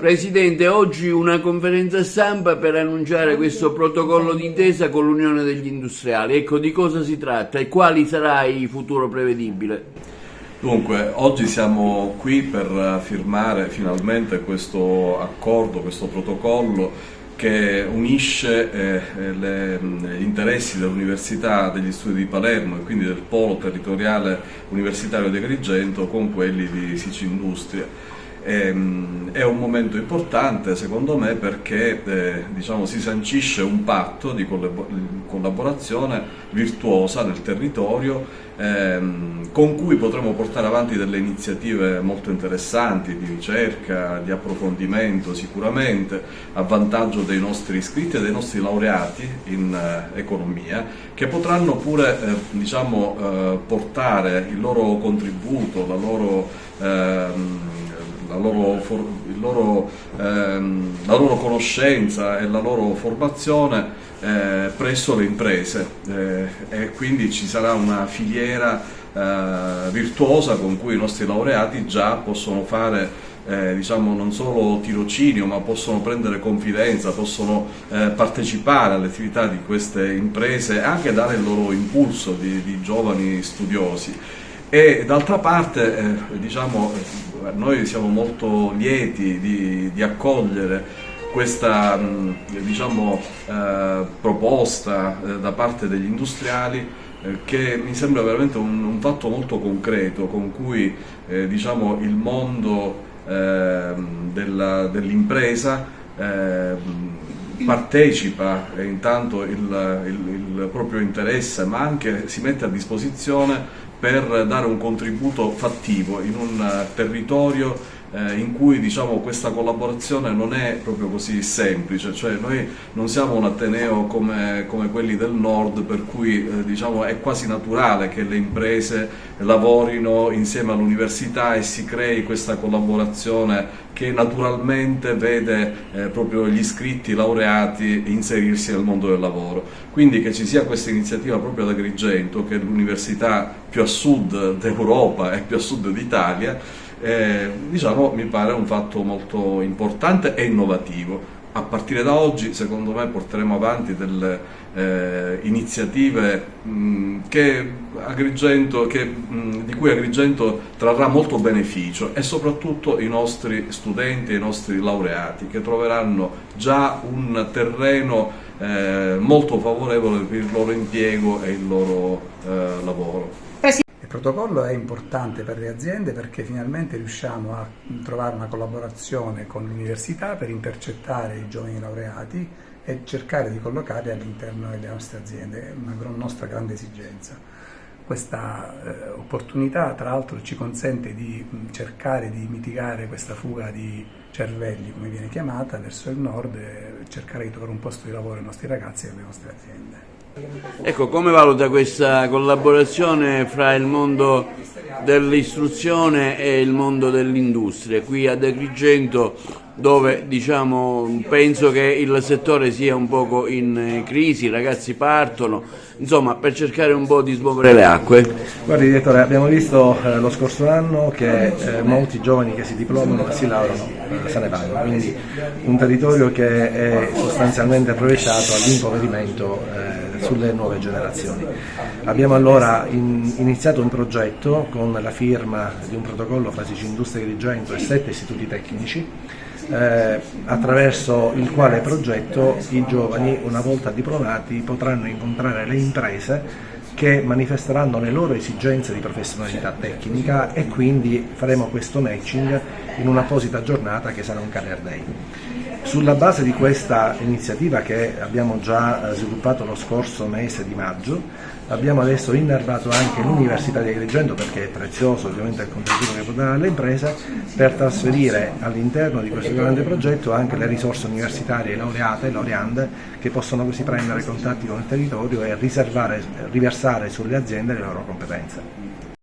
Presidente, oggi una conferenza stampa per annunciare questo protocollo d'intesa con l'Unione degli Industriali. Ecco, di cosa si tratta e quali sarà il futuro prevedibile? Dunque, oggi siamo qui per firmare finalmente questo accordo, questo protocollo che unisce gli interessi dell'Università degli Studi di Palermo e quindi del Polo Territoriale Universitario di Agrigento con quelli di Sicindustria. È un momento importante secondo me perché si sancisce un patto di collaborazione virtuosa nel territorio con cui potremo portare avanti delle iniziative molto interessanti di ricerca, di approfondimento sicuramente a vantaggio dei nostri iscritti e dei nostri laureati in economia, che potranno pure portare il loro contributo, la loro conoscenza e la loro formazione presso le imprese e quindi ci sarà una filiera virtuosa con cui i nostri laureati già possono fare non solo tirocinio, ma possono prendere confidenza, possono partecipare alle attività di queste imprese e anche dare il loro impulso di giovani studiosi. E d'altra parte noi siamo molto lieti di accogliere questa proposta da parte degli industriali che mi sembra veramente un fatto molto concreto con cui il mondo dell'impresa partecipa intanto il proprio interesse, ma anche si mette a disposizione per dare un contributo fattivo in un territorio in cui questa collaborazione non è proprio così semplice, cioè noi non siamo un ateneo come quelli del nord per cui è quasi naturale che le imprese lavorino insieme all'università e si crei questa collaborazione che naturalmente vede proprio gli iscritti laureati inserirsi nel mondo del lavoro. Quindi che ci sia questa iniziativa proprio ad Agrigento, che è l'università più a sud d'Europa e più a sud d'Italia, mi pare un fatto molto importante e innovativo. A partire da oggi, secondo me, porteremo avanti delle iniziative di cui Agrigento trarrà molto beneficio e soprattutto i nostri studenti e i nostri laureati, che troveranno già un terreno molto favorevole per il loro impiego e il loro lavoro. Il protocollo è importante per le aziende perché finalmente riusciamo a trovare una collaborazione con l'università per intercettare i giovani laureati e cercare di collocarli all'interno delle nostre aziende, è una nostra grande esigenza. Questa opportunità tra l'altro ci consente di cercare di mitigare questa fuga di cervelli, come viene chiamata, verso il nord e cercare di trovare un posto di lavoro ai nostri ragazzi e alle nostre aziende. Ecco, come valuta questa collaborazione fra il mondo dell'istruzione e il mondo dell'industria qui ad Agrigento, dove penso che il settore sia un poco in crisi, i ragazzi partono, insomma, per cercare un po' di smuovere le acque? Guardi direttore, abbiamo visto lo scorso anno che molti giovani che si diplomano e si laureano se ne vanno, quindi un territorio che è sostanzialmente aprovecciato all'impoverimento sulle nuove generazioni. Abbiamo allora iniziato un progetto con la firma di un protocollo fra Sicindustria Agrigento e 7 istituti tecnici, attraverso il quale progetto i giovani, una volta diplomati, potranno incontrare le imprese che manifesteranno le loro esigenze di professionalità tecnica e quindi faremo questo matching in un'apposita giornata che sarà un Career Day. Sulla base di questa iniziativa che abbiamo già sviluppato lo scorso mese di maggio, abbiamo adesso innervato anche l'Università di Agrigento, perché è prezioso ovviamente il contributo che può dare alle imprese, per trasferire all'interno di questo grande progetto anche le risorse universitarie laureate e laureande che possono così prendere contatti con il territorio e riversare sulle aziende le loro competenze.